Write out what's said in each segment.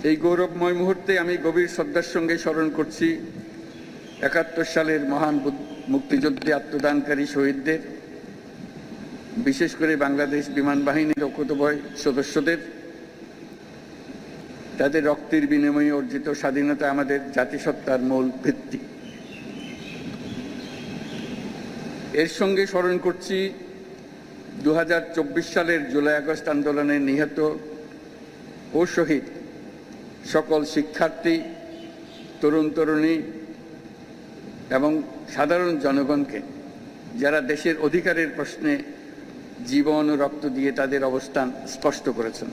এই গৌরবময় মুহূর্তে আমি গভীর শ্রদ্ধার সঙ্গে স্মরণ করছি ৭১ সালের মহান মুক্তিযুদ্ধে আত্মদানকারী শহীদদের, বিশেষ করে বাংলাদেশ বিমান বাহিনীর অকুতোভয় সদস্যদের। তাদের রক্তের বিনিময়ে অর্জিত স্বাধীনতা আমাদের জাতিসত্তার মূল ভিত্তি। এর সঙ্গে স্মরণ করছি ২০২৪ সালের জুলাই আগস্ট আন্দোলনে নিহত ও শহীদ সকল শিক্ষার্থী, তরুণ তরুণী এবং সাধারণ জনগণকে, যারা দেশের অধিকারের প্রশ্নে জীবন ও রক্ত দিয়ে তাদের অবস্থান স্পষ্ট করেছেন।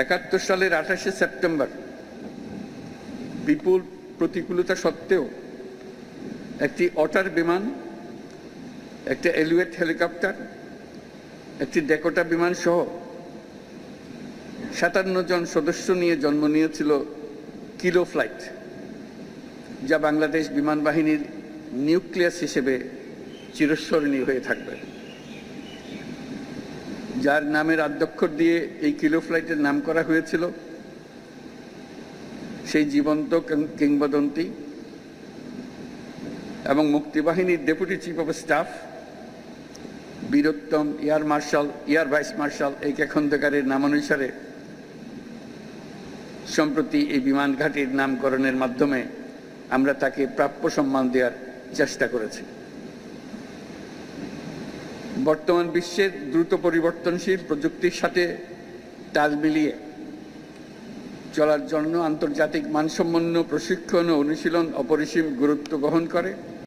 ৭১ সালের ২৮শে সেপ্টেম্বর বিপুল প্রতিকূলতা সত্ত্বেও একটি অটার বিমান, একটা এলিওয়েট হেলিকপ্টার, একটি ডেকোটা বিমান সহ ৫৭ জন সদস্য নিয়ে জন্ম নিয়েছিল কিলো ফ্লাইট, যা বাংলাদেশ বিমান বাহিনীর নিউক্লিয়াস হিসেবে চিরস্মরণীয় হয়ে থাকবে। যার নামের আদ্যক্ষর দিয়ে এই কিলো ফ্লাইটের নাম করা হয়েছিল, সেই জীবন্ত কিংবদন্তি এবং মুক্তিবাহিনীর deputy chief of staff Bir Uttom air vice marshal A.K. খন্দকারের নামানুসারে সম্প্রতি এই বিমান ঘাঁটির নামকরণের মাধ্যমে আমরা তাকে প্রাপ্য সম্মান দেওয়ার চেষ্টা করেছি। বর্তমান বিশ্বের দ্রুত পরিবর্তনশীল প্রযুক্তির সাথে তাল মিলিয়ে চলার জন্য আন্তর্জাতিক মানসম্পন্ন প্রশিক্ষণ ও অনুশীলন অপরিসীম গুরুত্ব বহন করে।